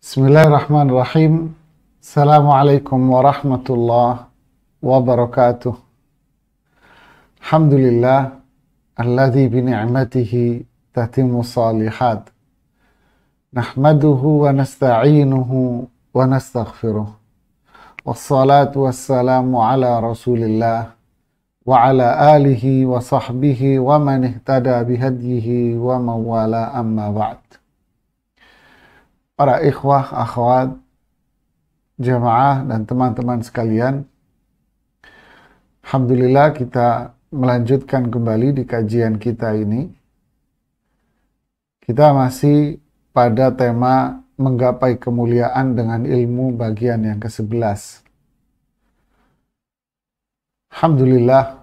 Bismillahirrahmanirrahim. Assalamualaikum warahmatullahi wabarakatuh. Alhamdulillah alladzi bi ni'matihi tatimmu shalihat. Nahmaduhu wa nasta'inuhu wa nastaghfiruh. Wassalatu wassalamu ala Rasulillah wa ala alihi wa sahbihi wa man ihtada bihadyihi wa mawala amma ba'd. Para ikhwah, akhwat, jamaah dan teman-teman sekalian, alhamdulillah kita melanjutkan kembali di kajian kita ini. Kita masih pada tema menggapai kemuliaan dengan ilmu bagian yang ke-11. Alhamdulillah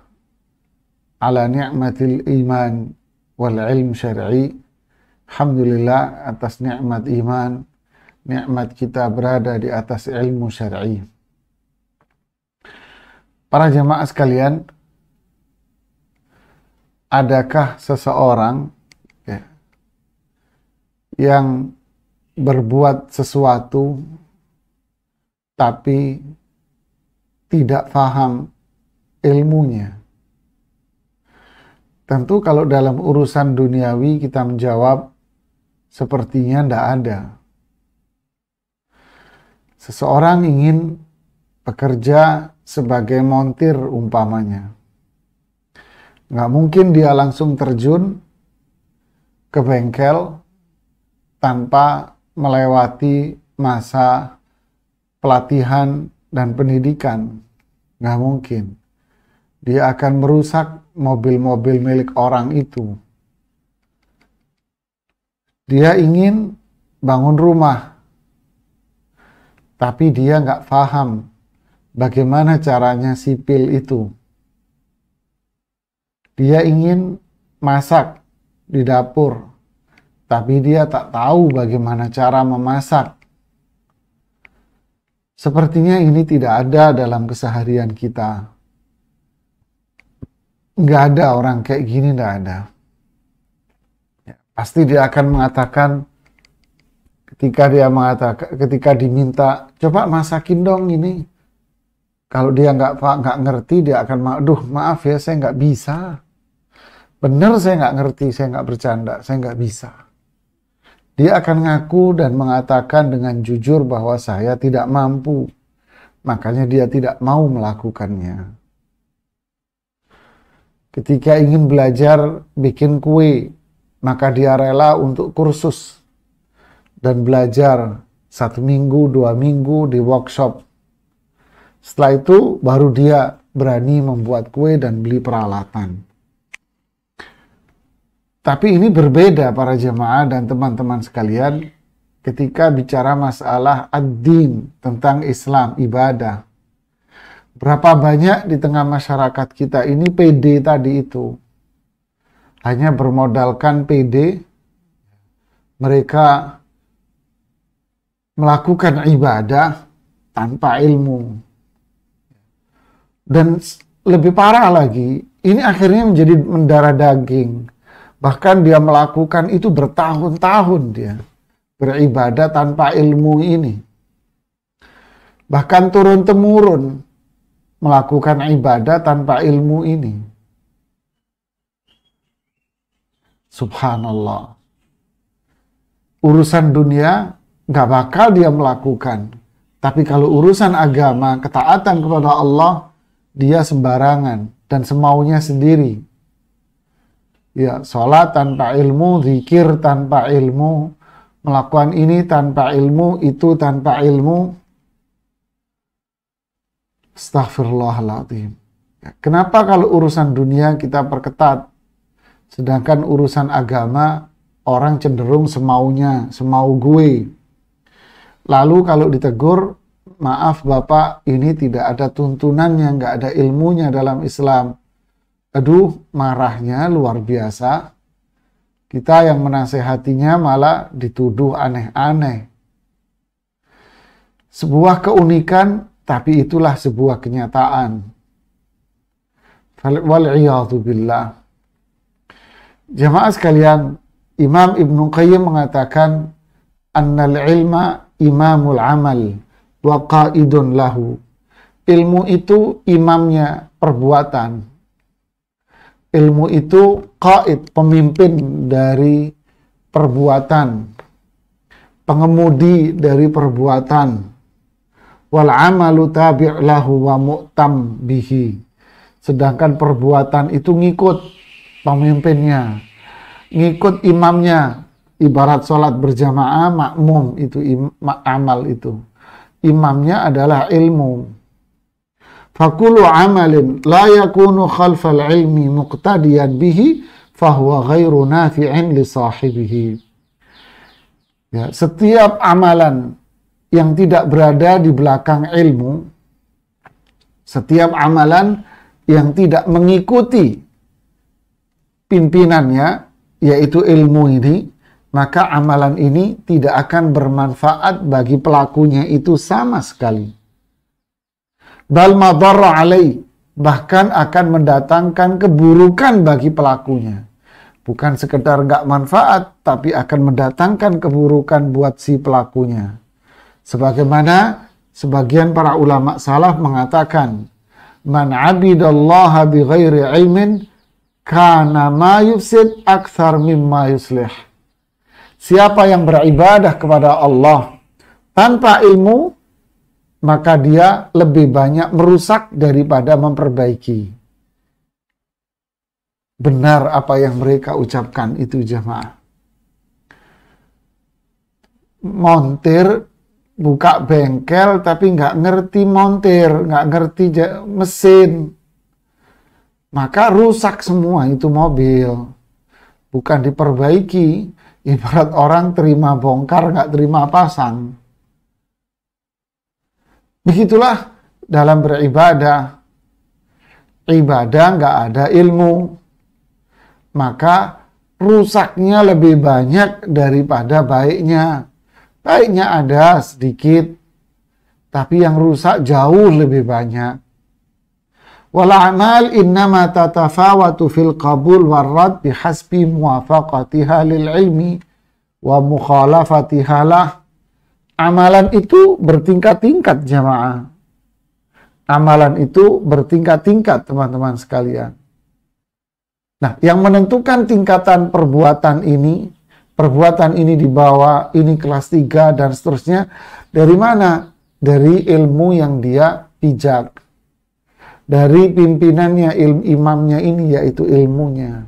ala ni'matil iman wal ilm syar'i. Alhamdulillah atas nikmat iman, nikmat kita berada di atas ilmu syar'i. Para jemaah sekalian, adakah seseorang yang berbuat sesuatu tapi tidak paham ilmunya? Tentu kalau dalam urusan duniawi kita menjawab sepertinya tidak ada. Seseorang ingin bekerja sebagai montir umpamanya. Nggak mungkin dia langsung terjun ke bengkel tanpa melewati masa pelatihan dan pendidikan. Nggak mungkin. Dia akan merusak mobil-mobil milik orang itu. Dia ingin bangun rumah, tapi dia nggak paham bagaimana caranya sipil itu. Dia ingin masak di dapur, tapi dia tak tahu bagaimana cara memasak. Sepertinya ini tidak ada dalam keseharian kita. Nggak ada orang kayak gini, nggak ada. Pasti dia akan mengatakan, ketika diminta, coba masakin dong ini. Kalau dia nggak ngerti, dia akan, maaf ya, saya nggak bisa. Bener saya nggak ngerti, saya nggak bercanda, saya nggak bisa. Dia akan ngaku dan mengatakan dengan jujur bahwa saya tidak mampu. Makanya dia tidak mau melakukannya. Ketika ingin belajar bikin kue, maka dia rela untuk kursus dan belajar 1 minggu, 2 minggu di workshop. Setelah itu baru dia berani membuat kue dan beli peralatan. Tapi ini berbeda para jemaah dan teman-teman sekalian ketika bicara masalah ad-din, tentang Islam, ibadah. Berapa banyak di tengah masyarakat kita ini pede tadi itu. Hanya bermodalkan PD, mereka melakukan ibadah tanpa ilmu. Dan lebih parah lagi, ini akhirnya menjadi mendarah daging. Bahkan dia melakukan itu bertahun-tahun dia beribadah tanpa ilmu ini. Bahkan turun-temurun melakukan ibadah tanpa ilmu ini. Subhanallah. Urusan dunia gak bakal dia melakukan. Tapi kalau urusan agama, ketaatan kepada Allah, dia sembarangan dan semaunya sendiri. Ya, sholat tanpa ilmu, zikir tanpa ilmu, melakukan ini tanpa ilmu, itu tanpa ilmu. Astaghfirullahaladzim. Ya, kenapa kalau urusan dunia kita perketat? Sedangkan urusan agama, orang cenderung semaunya, semau gue. Lalu kalau ditegur, maaf Bapak, ini tidak ada tuntunannya, nggak ada ilmunya dalam Islam. Aduh, marahnya luar biasa. Kita yang menasehatinya malah dituduh aneh-aneh. Sebuah keunikan, tapi itulah sebuah kenyataan. Wal'iyadhu billah. Jamaah sekalian, Imam Ibnu Qayyim mengatakan annal ilma imamul amal wa qaidun lahu. Ilmu itu imamnya perbuatan. Ilmu itu qaid, pemimpin dari perbuatan, pengemudi dari perbuatan. Wal amalu tabi' lahu wa mu'tam bihi. Sedangkan perbuatan itu ngikut pemimpinnya, ngikut imamnya. Ibarat sholat berjamaah, makmum itu amal itu. Imamnya adalah ilmu. Fakulu amalin la yakunu khalfal ilmi muqtadiyan bihi fahuwa ghairu nafi'in li sahibihi. Ya, setiap amalan yang tidak berada di belakang ilmu, setiap amalan yang tidak mengikuti pimpinannya, yaitu ilmu ini, maka amalan ini tidak akan bermanfaat bagi pelakunya itu sama sekali. Bal madarra alaih, bahkan akan mendatangkan keburukan bagi pelakunya. Bukan sekedar nggak manfaat, tapi akan mendatangkan keburukan buat si pelakunya. Sebagaimana sebagian para ulama salaf mengatakan, man abidallaha bi ghairi ilmin kana ma yufsid akthar mimma yuslih. Siapa yang beribadah kepada Allah tanpa ilmu, maka dia lebih banyak merusak daripada memperbaiki. Benar apa yang mereka ucapkan itu, jamaah. Montir, buka bengkel tapi nggak ngerti montir, nggak ngerti mesin, maka rusak semua itu mobil. Bukan diperbaiki. Ibarat orang terima bongkar, nggak terima pasang. Begitulah dalam beribadah. Ibadah nggak ada ilmu, maka rusaknya lebih banyak daripada baiknya. Baiknya ada sedikit, tapi yang rusak jauh lebih banyak. Wal a'mal innama tatafawatu fil qabul warrad bihasbi muwafaqatiha lil ilmi wa mukhalafatiha lah. Amalan itu bertingkat-tingkat, jamaah. Amalan itu bertingkat-tingkat, teman-teman sekalian. Nah, yang menentukan tingkatan perbuatan ini dibawa, ini kelas 3 dan seterusnya, dari mana? Dari ilmu yang dia pijak. Dari pimpinannya, imamnya ini, yaitu ilmunya.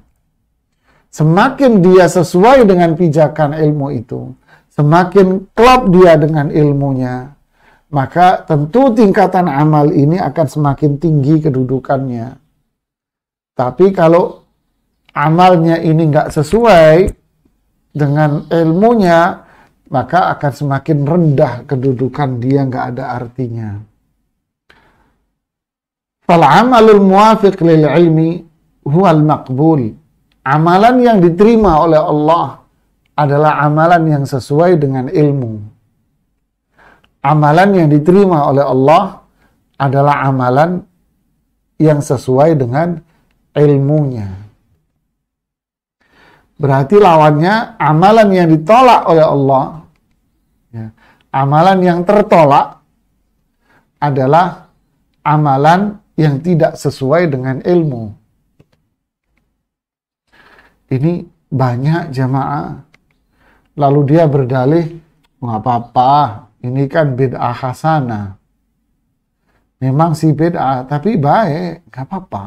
Semakin dia sesuai dengan pijakan ilmu itu, semakin klop dia dengan ilmunya, maka tentu tingkatan amal ini akan semakin tinggi kedudukannya. Tapi kalau amalnya ini nggak sesuai dengan ilmunya, maka akan semakin rendah kedudukan dia, nggak ada artinya. Fal amalul muwafiq lil ilmi huwal maqbul. Amalan yang diterima oleh Allah adalah amalan yang sesuai dengan ilmu. Amalan yang diterima oleh Allah adalah amalan yang sesuai dengan ilmunya. Berarti lawannya amalan yang ditolak oleh Allah, ya, amalan yang tertolak adalah amalan yang tidak sesuai dengan ilmu. Ini banyak, jamaah. Lalu dia berdalih, nggak apa-apa, ini kan bid'ah hasanah. Memang si bid'ah, tapi baik, nggak apa-apa.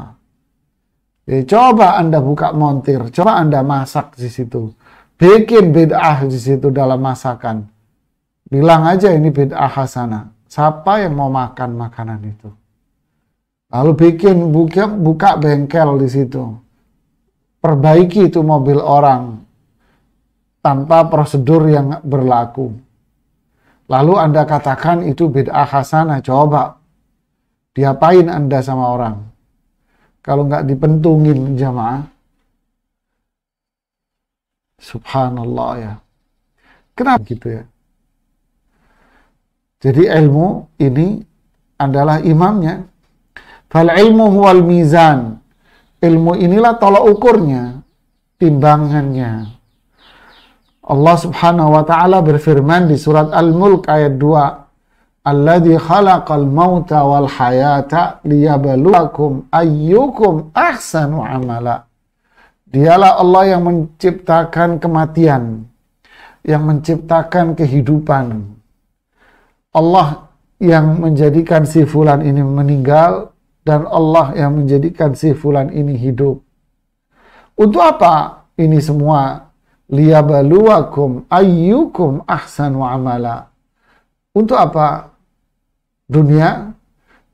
Coba Anda buka montir, coba Anda masak di situ. Bikin bid'ah di situ dalam masakan. Bilang aja ini bid'ah hasanah. Siapa yang mau makan makanan itu? Lalu buka bengkel di situ. Perbaiki itu mobil orang tanpa prosedur yang berlaku. Lalu Anda katakan itu bid'ah hasanah. Coba diapain Anda sama orang? Kalau nggak dipentungin, jamaah. Subhanallah, ya. Kenapa gitu ya? Jadi ilmu ini adalah imamnya. Fal ilmu huwal mizan. Ilmu inilah tolak ukurnya, timbangannya. Allah Subhanahu wa taala berfirman di surat Al-Mulk ayat 2, "Alladzi khalaqal mauta wal hayata liyabluwakum ayyukum ahsanu amala." Dialah Allah yang menciptakan kematian, yang menciptakan kehidupan. Allah yang menjadikan si fulan ini meninggal, dan Allah yang menjadikan si fulan ini hidup. Untuk apa ini semua? Liyabluwakum ayyukum ahsanu amala. Untuk apa? Dunia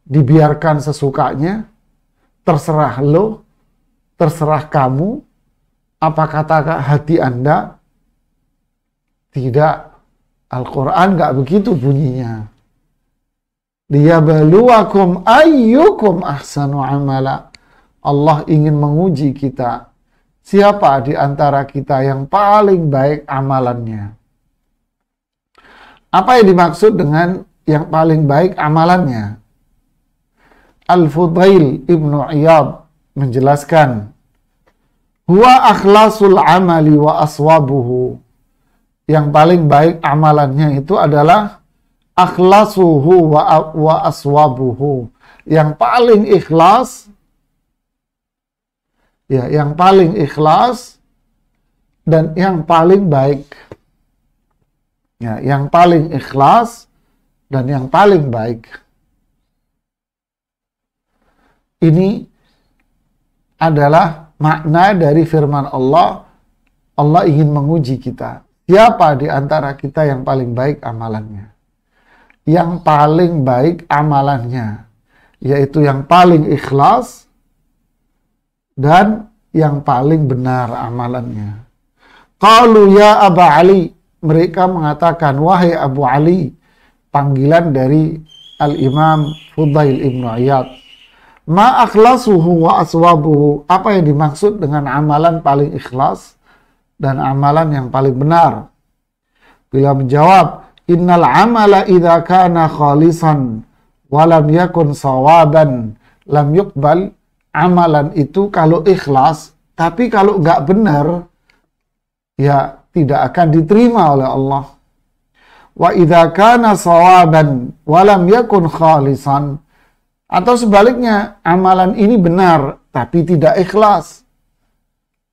dibiarkan sesukanya, terserah lo, terserah kamu, apa kata hati Anda? Tidak. Al-Quran nggak begitu bunyinya. Liyabluwakum ayyukum ahsanu amala. Allah ingin menguji kita. Siapa di antara kita yang paling baik amalannya? Apa yang dimaksud dengan yang paling baik amalannya? Al-Fudail Ibnu Iyad menjelaskan, huwa akhlasul amali wa aswabuhu. Yang paling baik amalannya itu adalah akhlasuhu wa aswabuhu. Yang paling ikhlas, ya, yang paling ikhlas dan yang paling baik. Ya, yang paling ikhlas dan yang paling baik. Ini adalah makna dari firman Allah. Allah ingin menguji kita. Siapa di antara kita yang paling baik amalannya? Yang paling baik amalannya, yaitu yang paling ikhlas dan yang paling benar amalannya. Qalu ya Aba Ali, mereka mengatakan, wahai Abu Ali, panggilan dari Al-Imam Fudail Ibnu Iyad. Ma akhlasuhu wa aswabuhu, apa yang dimaksud dengan amalan paling ikhlas dan amalan yang paling benar? Bila menjawab, innal amala idza kana khalisan wa lam yakun sawaban lam yuqbal. Amalan itu kalau ikhlas, tapi kalau nggak benar, ya tidak akan diterima oleh Allah. Wa idza kana sawaban wa lam yakun khalisan, atau sebaliknya, amalan ini benar tapi tidak ikhlas,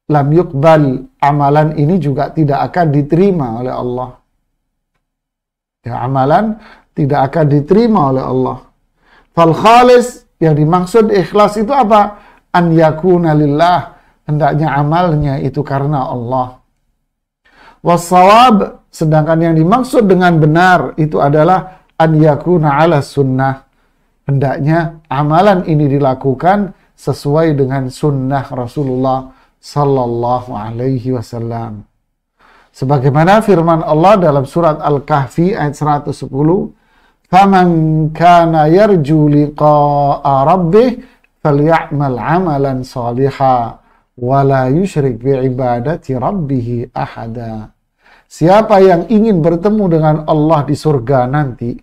lam yuqbal, amalan ini juga tidak akan diterima oleh Allah. Ya, amalan tidak akan diterima oleh Allah. Fal khalis, yang dimaksud ikhlas itu apa? An yakuna lillah, hendaknya amalnya itu karena Allah. Wassawab, sedangkan yang dimaksud dengan benar itu adalah an yakuna ala sunnah, hendaknya amalan ini dilakukan sesuai dengan sunnah Rasulullah sallallahu alaihi wasallam. Sebagaimana firman Allah dalam surat Al-Kahfi ayat 110, "Faman kana yarju liqa'a rabbih falya'mal 'amalan shalihan wa la yusyrik bi'ibadati rabbih ahada." Siapa yang ingin bertemu dengan Allah di surga nanti,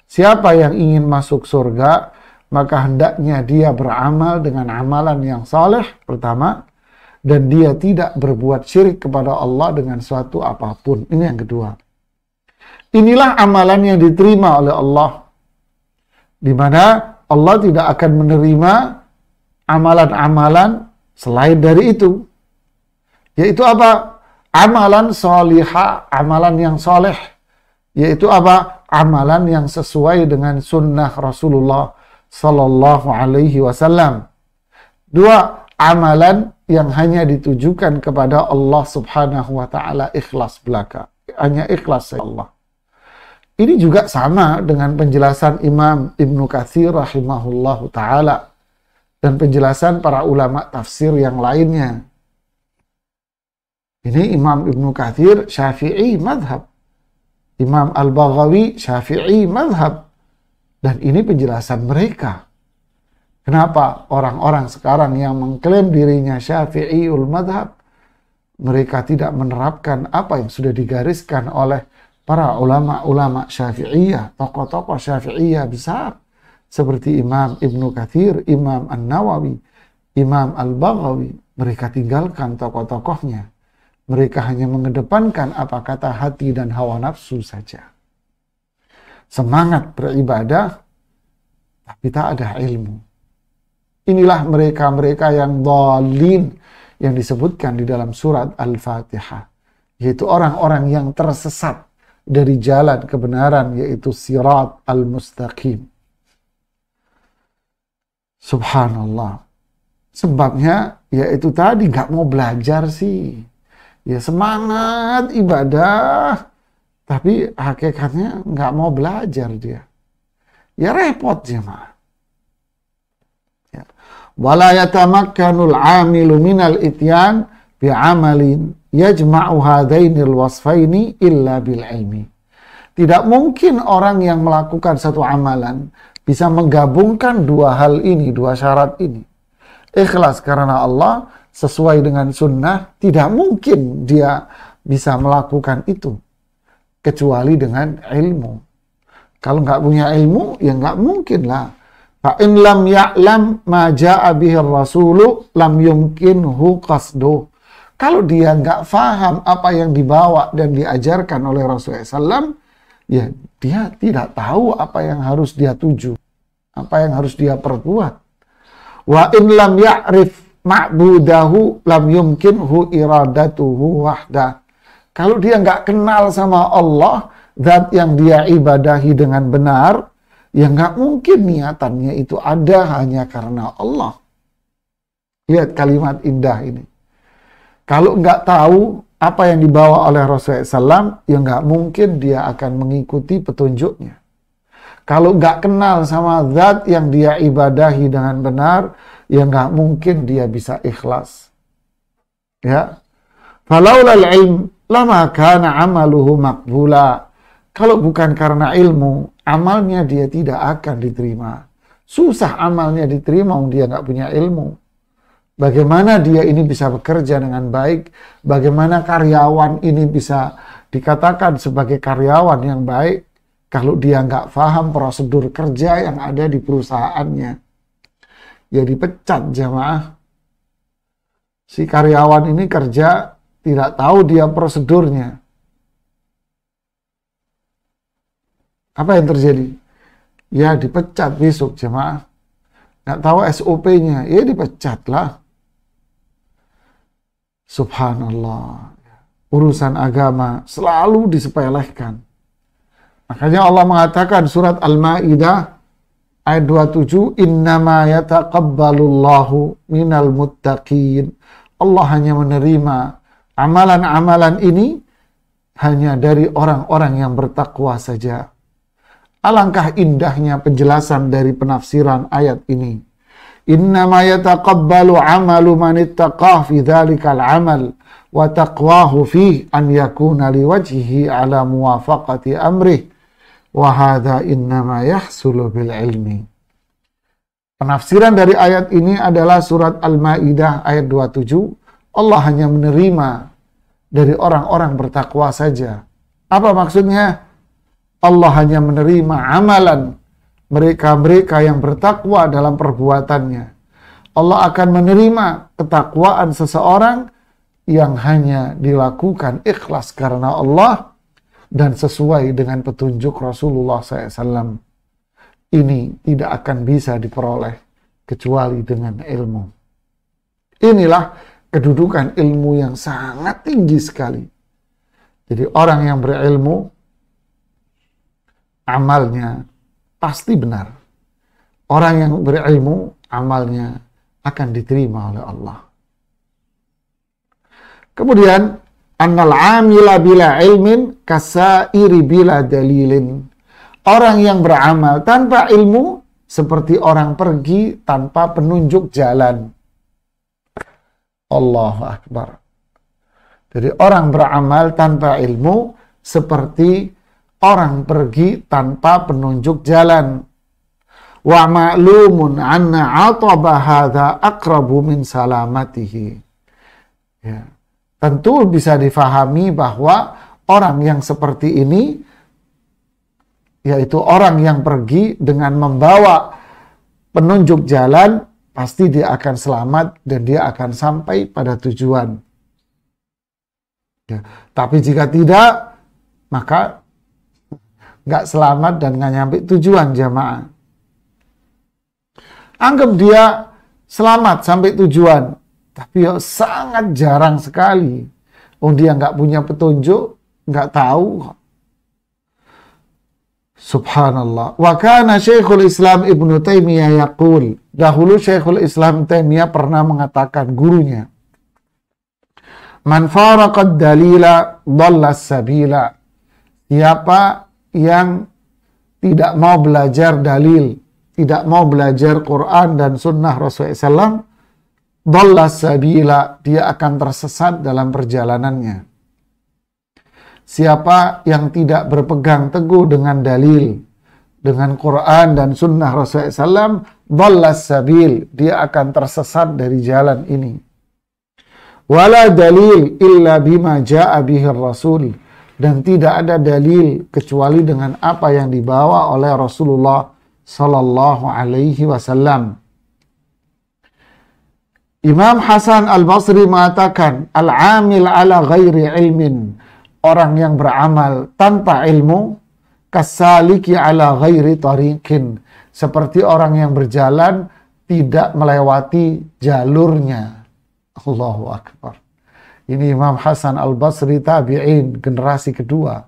siapa yang ingin masuk surga, maka hendaknya dia beramal dengan amalan yang saleh pertama, dan dia tidak berbuat syirik kepada Allah dengan suatu apapun. Ini yang kedua. Inilah amalan yang diterima oleh Allah, di mana Allah tidak akan menerima amalan-amalan selain dari itu. Yaitu apa? Amalan salihah, amalan yang soleh. Yaitu apa? Amalan yang sesuai dengan sunnah Rasulullah sallallahu alaihi wasallam. Dua, amalan yang hanya ditujukan kepada Allah subhanahu wa ta'ala, ikhlas belaka. Hanya ikhlas saja Allah. Ini juga sama dengan penjelasan Imam Ibnu Katsir rahimahullahu ta'ala dan penjelasan para ulama tafsir yang lainnya. Ini Imam Ibnu Katsir Syafi'i madhab, Imam Al-Baghawi Syafi'i madhab, dan ini penjelasan mereka. Kenapa orang-orang sekarang yang mengklaim dirinya Syafi'iul madhab, mereka tidak menerapkan apa yang sudah digariskan oleh para ulama-ulama Syafi'iyah, tokoh-tokoh Syafi'iyah besar seperti Imam Ibnu Katsir, Imam An-Nawawi, Imam Al-Baghawi. Mereka tinggalkan tokoh-tokohnya Mereka hanya mengedepankan apa kata hati dan hawa nafsu saja. Semangat beribadah, tapi tak ada ilmu. Inilah mereka-mereka yang dhalin yang disebutkan di dalam surat Al-Fatihah. Yaitu orang-orang yang tersesat dari jalan kebenaran, yaitu sirat al-mustaqim. Subhanallah. Sebabnya, yaitu tadi gak mau belajar sih. Ya semangat ibadah, tapi hakikatnya nggak mau belajar dia. Ya repot jemaah. Ya. Wala yatamakkanul 'amilu minal ityan bi'amalin yajma'u hadainil wasfaini illa bil ilmi. Tidak mungkin orang yang melakukan satu amalan bisa menggabungkan dua hal ini, dua syarat ini. Ikhlas karena Allah, sesuai dengan sunnah, tidak mungkin dia bisa melakukan itu kecuali dengan ilmu. Kalau nggak punya ilmu, ya nggak mungkin lah. Fa in lam ya'lam ma ja'a bihi rasulu lam yumkinhu qasduh. Kalau dia nggak faham apa yang dibawa dan diajarkan oleh Rasulullah SAW, ya dia tidak tahu apa yang harus dia tuju, apa yang harus dia perbuat. Wa in lam ya'rif ma'budahu lam yumkinhu iradatuhu wahda. Kalau dia nggak kenal sama Allah, zat yang dia ibadahi dengan benar, ya nggak mungkin niatannya itu ada hanya karena Allah. Lihat kalimat indah ini. Kalau nggak tahu apa yang dibawa oleh Rasulullah SAW, ya nggak mungkin dia akan mengikuti petunjuknya. Kalau nggak kenal sama zat yang dia ibadahi dengan benar, ya nggak mungkin dia bisa ikhlas. Ya, falaulal ilm lama kana amaluhu maqbula. Kalau bukan karena ilmu, amalnya dia tidak akan diterima. Susah amalnya diterima, dia nggak punya ilmu. Bagaimana dia ini bisa bekerja dengan baik? Bagaimana karyawan ini bisa dikatakan sebagai karyawan yang baik kalau dia nggak paham prosedur kerja yang ada di perusahaannya? Ya dipecat jemaah. Si karyawan ini kerja tidak tahu dia prosedurnya. Apa yang terjadi? Ya dipecat besok jemaah. Nggak tahu SOP-nya, ya dipecat lah. Subhanallah. Urusan agama selalu disepelekan. Makanya Allah mengatakan surat Al-Ma'idah ayat 27, innama yataqabbalullahu minal muttaqin. Allah hanya menerima amalan-amalan ini hanya dari orang-orang yang bertakwa saja. Alangkah indahnya penjelasan dari penafsiran ayat ini. Innama yataqabbalu amalu man ittaqah fi dhalikal amal wa taqwahu fi an yakuna liwajhihi ala muwafaqati amrih wa hadha innama yahsulu bil ilmi. Penafsiran dari ayat ini adalah surat Al-Maidah ayat 27. Allah hanya menerima dari orang-orang bertakwa saja. Apa maksudnya? Allah hanya menerima amalan mereka-mereka yang bertakwa dalam perbuatannya. Allah akan menerima ketakwaan seseorang yang hanya dilakukan ikhlas karena Allah dan sesuai dengan petunjuk Rasulullah SAW. Ini tidak akan bisa diperoleh kecuali dengan ilmu. Inilah kedudukan ilmu yang sangat tinggi sekali. Jadi orang yang berilmu, amalnya pasti benar. Orang yang berilmu, amalnya akan diterima oleh Allah. Kemudian, annal amila bila ilmin kasairi bila dalilin. Orang yang beramal tanpa ilmu seperti orang pergi tanpa penunjuk jalan. Allahu Akbar. Jadi orang beramal tanpa ilmu seperti orang pergi tanpa penunjuk jalan. Wa ma'lumun anna 'ataba hadza aqrabu min salamatihi. Ya. Tentu bisa difahami bahwa orang yang seperti ini, yaitu orang yang pergi dengan membawa penunjuk jalan, pasti dia akan selamat dan dia akan sampai pada tujuan. Ya. Tapi jika tidak, maka nggak selamat dan nggak nyampe tujuan jamaah. Anggap dia selamat sampai tujuan, tapi sangat jarang sekali. Dia nggak punya petunjuk, nggak tahu. Subhanallah. Wa kana Syekhul Islam Ibnu Taimiyah yaqul. Dahulu Syekhul Islam Taimiyah pernah mengatakan, gurunya, man faraqad dalila dhallas sabila. Siapa yang tidak mau belajar dalil, tidak mau belajar Quran dan sunnah Rasulullah SAW, dhallas sabila, dia akan tersesat dalam perjalanannya. Siapa yang tidak berpegang teguh dengan dalil, dengan Quran dan sunnah Rasulullah SAW, dhallas sabil, dia akan tersesat dari jalan ini. Wala dalil illa bima ja'a bihi rasul, dan tidak ada dalil kecuali dengan apa yang dibawa oleh Rasulullah sallallahu alaihi wasallam. Imam Hasan Al-Basri mengatakan, al-amil ala ghairi ilmin, orang yang beramal tanpa ilmu, kasaliki ala ghairi tariqin, seperti orang yang berjalan tidak melewati jalurnya. Allahu Akbar. Ini Imam Hasan Al-Basri tabi'in generasi kedua.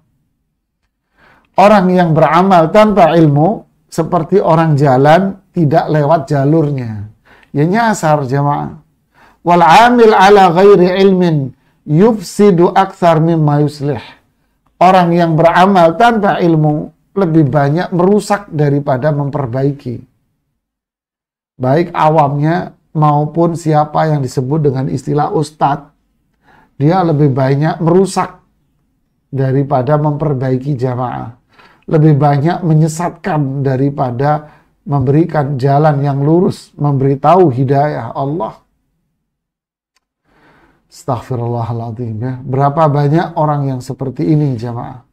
Orang yang beramal tanpa ilmu seperti orang jalan tidak lewat jalurnya. Ya nyasar jemaah. Wal amil ala ghairi ilmin yufsidu aktsar mimma yuslih. Orang yang beramal tanpa ilmu lebih banyak merusak daripada memperbaiki. Baik awamnya maupun siapa yang disebut dengan istilah ustadz, dia lebih banyak merusak daripada memperbaiki jamaah. Lebih banyak menyesatkan daripada memberikan jalan yang lurus, memberitahu hidayah Allah. Astaghfirullahaladzim ya. Berapa banyak orang yang seperti ini jamaah.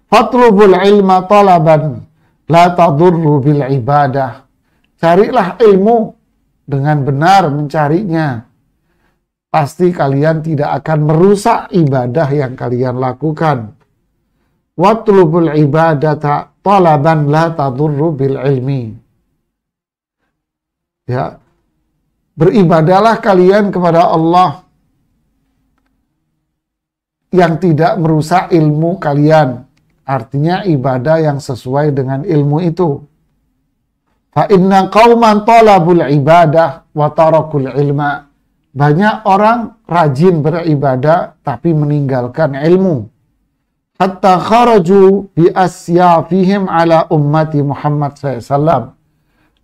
Fatlubul ilma talaban la tadurru bil ibadah. Carilah ilmu dengan benar mencarinya. Pasti kalian tidak akan merusak ibadah yang kalian lakukan. Watlubul ibadata talaban la tadurru bil ilmi. Ya. Beribadalah kalian kepada Allah yang tidak merusak ilmu kalian. Artinya ibadah yang sesuai dengan ilmu itu. Fa inna qauman talabul ibadah wa tarakul ilma. Banyak orang rajin beribadah tapi meninggalkan ilmu. Hatta kharaju bi asyafihim ala ummati Muhammad SAW.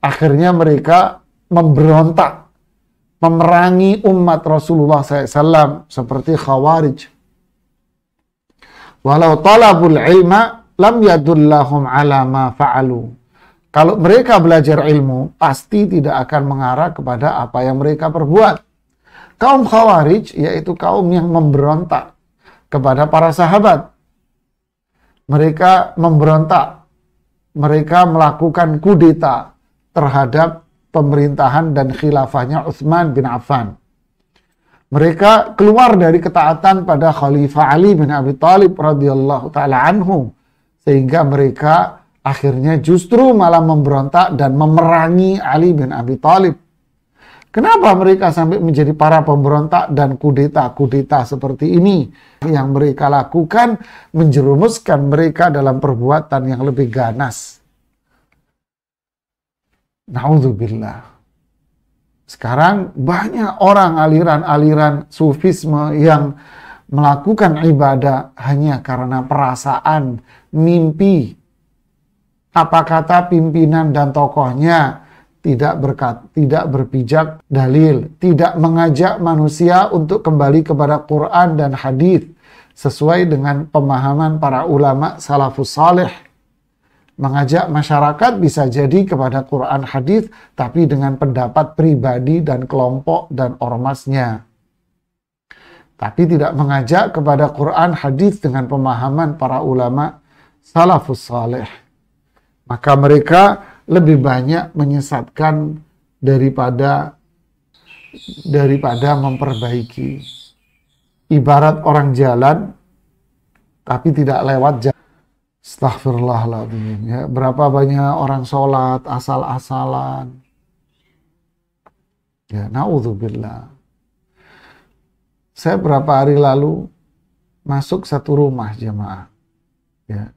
Akhirnya mereka memberontak, memerangi umat Rasulullah SAW seperti Khawarij. Walau talabul ilma lam yadullahum ala ma fa'alu. Kalau mereka belajar ilmu, pasti tidak akan mengarah kepada apa yang mereka perbuat. Kaum Khawarij, yaitu kaum yang memberontak kepada para sahabat. Mereka memberontak. Mereka melakukan kudeta terhadap pemerintahan dan khilafahnya Utsman bin Affan. Mereka keluar dari ketaatan pada Khalifah Ali bin Abi Thalib radhiyallahu ta'ala anhu. Sehingga mereka akhirnya justru malah memberontak dan memerangi Ali bin Abi Thalib. Kenapa mereka sampai menjadi para pemberontak dan kudeta-kudeta seperti ini? Yang mereka lakukan menjerumuskan mereka dalam perbuatan yang lebih ganas. Na'udzubillah. Sekarang banyak orang aliran-aliran sufisme yang melakukan ibadah hanya karena perasaan, mimpi. Apa kata pimpinan dan tokohnya, tidak berpijak dalil, tidak mengajak manusia untuk kembali kepada Quran dan hadis sesuai dengan pemahaman para ulama salafus saleh. Mengajak masyarakat bisa jadi kepada Quran hadis, tapi dengan pendapat pribadi dan kelompok dan ormasnya. Tapi tidak mengajak kepada Quran hadis dengan pemahaman para ulama salafus saleh. Maka mereka lebih banyak menyesatkan daripada memperbaiki. ibarat orang jalan tapi tidak lewat jalan. Astaghfirullahaladzim. Ya, berapa banyak orang sholat asal-asalan. Ya, naudzubillah. Saya berapa hari lalu masuk satu rumah jemaah. Ya,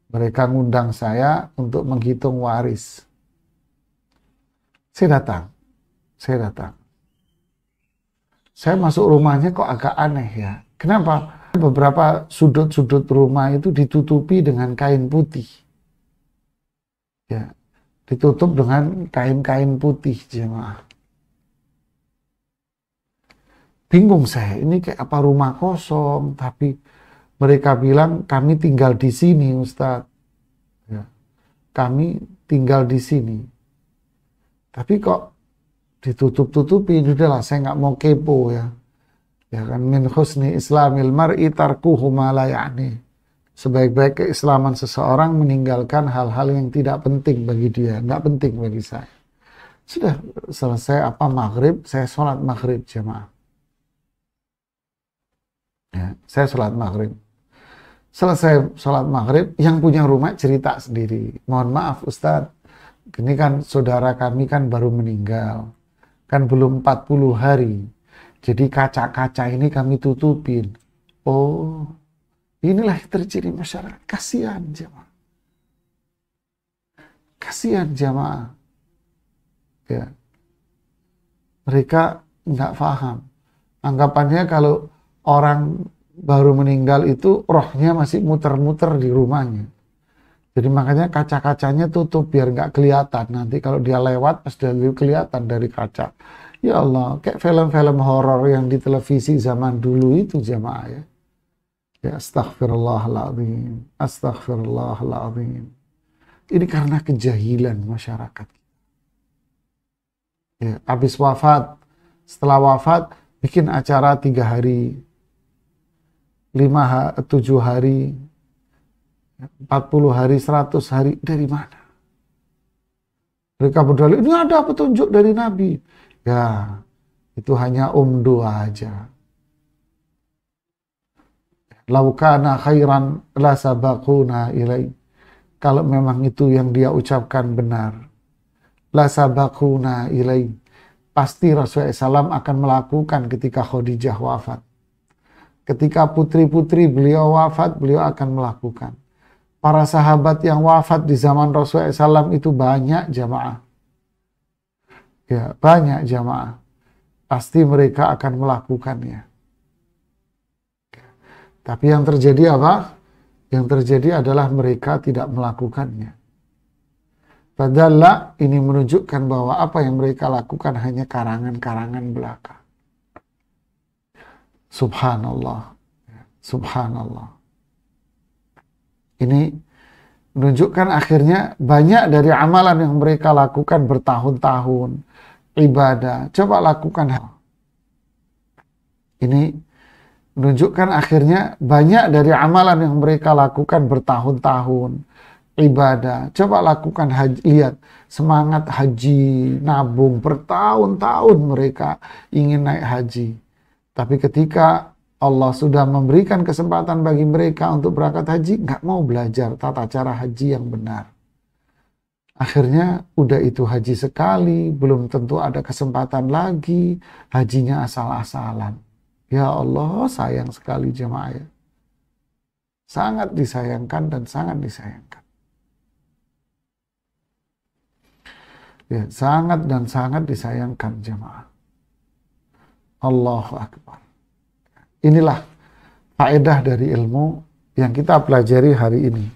mereka ngundang saya untuk menghitung waris. Saya datang. Saya masuk rumahnya kok agak aneh ya. Kenapa? Beberapa sudut-sudut rumah itu ditutupi dengan kain putih. Ya, ditutup dengan kain-kain putih jemaah. Bingung saya, ini kayak apa rumah kosong, tapi mereka bilang kami tinggal di sini, Ustadz. Ya, kami tinggal di sini. Tapi kok ditutup-tutupi, udahlah saya nggak mau kepo ya. Ya kan, min husni islamil mar'i tarkuhu ma la ya'ni. Sebaik-baik keislaman seseorang meninggalkan hal-hal yang tidak penting bagi dia, nggak penting bagi saya. Sudah selesai maghrib, saya sholat maghrib jemaah. Ya, saya sholat maghrib. Selesai sholat maghrib, yang punya rumah cerita sendiri. Mohon maaf Ustadz, ini kan saudara kami kan baru meninggal. Kan belum 40 hari. Jadi kaca-kaca ini kami tutupin. Oh, inilah yang terjadi masyarakat. Kasihan jamaah. Kasihan jamaah. Ya. Mereka nggak paham. Anggapannya kalau orang baru meninggal itu rohnya masih muter-muter di rumahnya. Jadi makanya kaca-kacanya tutup biar nggak kelihatan. Nanti kalau dia lewat pas dia kelihatan dari kaca. Ya Allah, kayak film-film horor yang di televisi zaman dulu itu jamaah ya. Ya astaghfirullahaladzim. Astaghfirullahaladzim. Ini karena kejahilan masyarakat. Ya, habis wafat, setelah wafat bikin acara 3 hari, 7 hari, 40 hari, 100 hari, dari mana? Mereka berdalil, ini ada petunjuk dari Nabi. Ya, itu hanya umdua aja. Laukana khairan la sabaquna ilai. Kalau memang itu yang dia ucapkan benar, la sabaquna ilai. Pasti Rasulullah SAW akan melakukan ketika Khadijah wafat. Ketika putri-putri beliau wafat, beliau akan melakukan. Para sahabat yang wafat di zaman Rasulullah SAW itu banyak jamaah. Ya, banyak jamaah. Pasti mereka akan melakukannya. Tapi yang terjadi apa? Yang terjadi adalah mereka tidak melakukannya. Padahal ini menunjukkan bahwa apa yang mereka lakukan hanya karangan-karangan belaka. Subhanallah. Subhanallah. Ini menunjukkan akhirnya banyak dari amalan yang mereka lakukan bertahun-tahun, ibadah, coba lakukan hal. Ini menunjukkan akhirnya banyak dari amalan yang mereka lakukan bertahun-tahun, ibadah, coba lakukan haji. Lihat semangat haji, nabung bertahun-tahun mereka ingin naik haji. Tapi ketika Allah sudah memberikan kesempatan bagi mereka untuk berangkat haji, nggak mau belajar tata cara haji yang benar. Akhirnya udah itu haji sekali, belum tentu ada kesempatan lagi, hajinya asal-asalan. Ya Allah, sayang sekali jemaah ya. Sangat disayangkan dan sangat disayangkan. Ya, sangat dan sangat disayangkan jemaah. Allahu Akbar. Inilah faedah dari ilmu yang kita pelajari hari ini.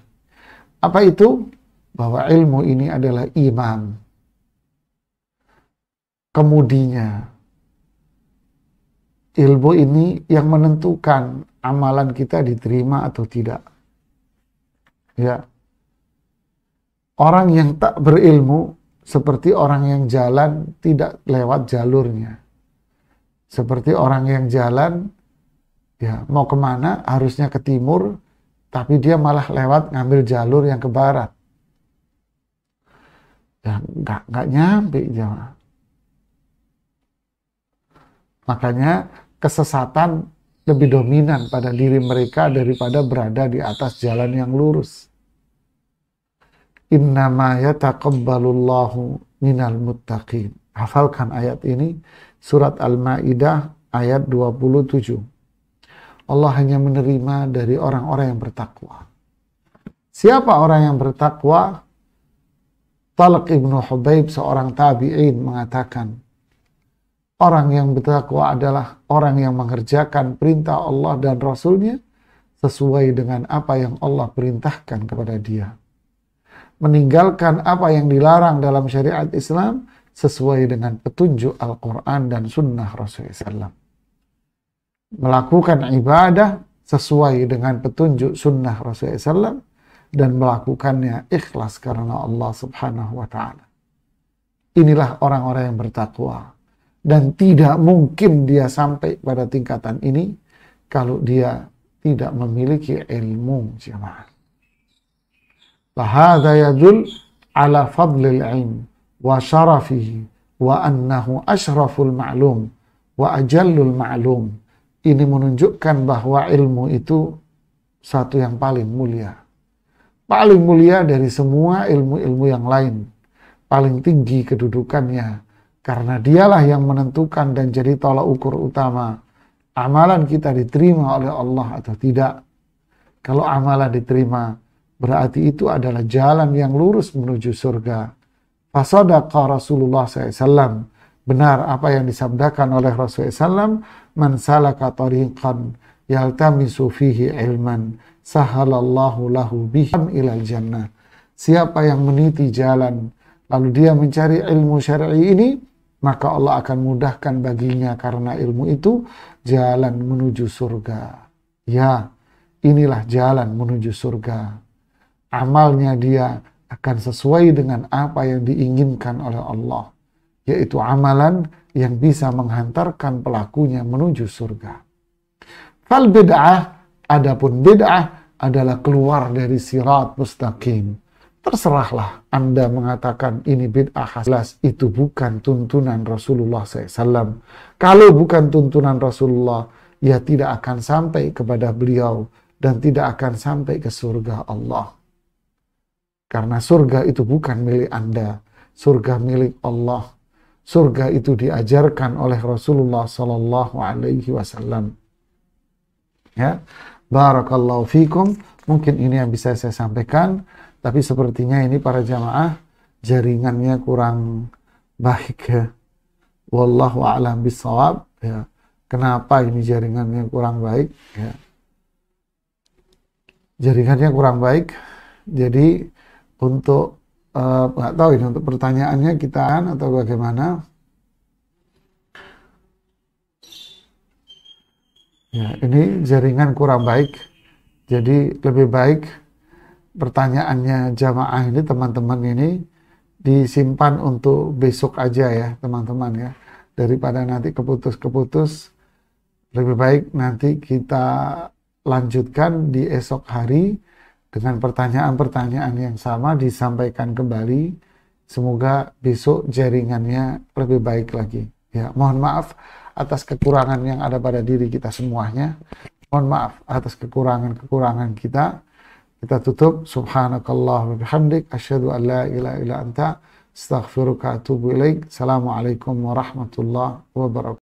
Apa itu? Bahwa ilmu ini adalah imam. Kemudinya, ilmu ini yang menentukan amalan kita diterima atau tidak. Ya. Orang yang tak berilmu seperti orang yang jalan tidak lewat jalurnya. Seperti orang yang jalan, ya mau kemana, harusnya ke timur, tapi dia malah lewat ngambil jalur yang ke barat. Ya nggak nyampe jemaah. Makanya kesesatan lebih dominan pada diri mereka daripada berada di atas jalan yang lurus. Innama yataqabbalullahu minal muttaqin. Hafalkan ayat ini, surat Al-Maidah ayat 27. Allah hanya menerima dari orang-orang yang bertakwa. Siapa orang yang bertakwa? Talq ibnu Hubaib, seorang tabi'in, mengatakan, orang yang bertakwa adalah orang yang mengerjakan perintah Allah dan Rasul-Nya sesuai dengan apa yang Allah perintahkan kepada dia. Meninggalkan apa yang dilarang dalam syariat Islam sesuai dengan petunjuk Al-Quran dan Sunnah Rasulullah SAW. Melakukan ibadah sesuai dengan petunjuk Sunnah Rasulullah SAW dan melakukannya ikhlas karena Allah Subhanahu wa Ta'ala. Inilah orang-orang yang bertakwa, dan tidak mungkin dia sampai pada tingkatan ini kalau dia tidak memiliki ilmu, jemaah. Fahadha yadul ala fadlil ilm wa syarafihi wa annahu ashraful ma'lum wa ajallul ma'lum. Ini menunjukkan bahwa ilmu itu satu yang paling mulia. Paling mulia dari semua ilmu-ilmu yang lain. Paling tinggi kedudukannya. Karena dialah yang menentukan dan jadi tolak ukur utama. Amalan kita diterima oleh Allah atau tidak. Kalau amalan diterima, berarti itu adalah jalan yang lurus menuju surga. Fasadaqa Rasulullah SAW. Benar apa yang disabdakan oleh Rasulullah SAW. Man salaka tariqan yaltamisu fihi ilman sahalallahu lahu bihim ilal jannah. Siapa yang meniti jalan lalu dia mencari ilmu syar'i ini, maka Allah akan mudahkan baginya karena ilmu itu jalan menuju surga. Ya, inilah jalan menuju surga. Amalnya dia akan sesuai dengan apa yang diinginkan oleh Allah, yaitu amalan yang bisa menghantarkan pelakunya menuju surga. Fal bid'ah, adapun bid'ah adalah keluar dari sirat mustaqim. Terserahlah Anda mengatakan ini bid'ah, jelas itu bukan tuntunan Rasulullah SAW. Kalau bukan tuntunan Rasulullah, ya tidak akan sampai kepada beliau dan tidak akan sampai ke surga Allah. Karena surga itu bukan milik Anda, surga milik Allah. Surga itu diajarkan oleh Rasulullah Sallallahu Alaihi Wasallam. Ya, barakallahu fikum. Mungkin ini yang bisa saya sampaikan, tapi sepertinya ini para jamaah jaringannya kurang baik ya. Wallahu a'lam bishawab. Ya, kenapa ini jaringannya kurang baik? Ya, jaringannya kurang baik. Jadi untuk nggak tahu ini untuk pertanyaannya kitaan atau bagaimana. Ya, ini jaringan kurang baik. Jadi lebih baik pertanyaannya jamaah ini, teman-teman ini disimpan untuk besok aja ya teman-teman ya. Daripada nanti keputus-keputus, lebih baik nanti kita lanjutkan di esok hari dengan pertanyaan-pertanyaan yang sama disampaikan kembali. Semoga besok jaringannya lebih baik lagi. Ya, mohon maaf atas kekurangan yang ada pada diri kita semuanya. Mohon maaf atas kekurangan-kekurangan kita. Kita tutup. Subhanakallah wa bihamdik. Asyhadu an la ilaha illa anta. Astaghfiruka atubu ilaik. Assalamualaikum warahmatullahi wabarakatuh.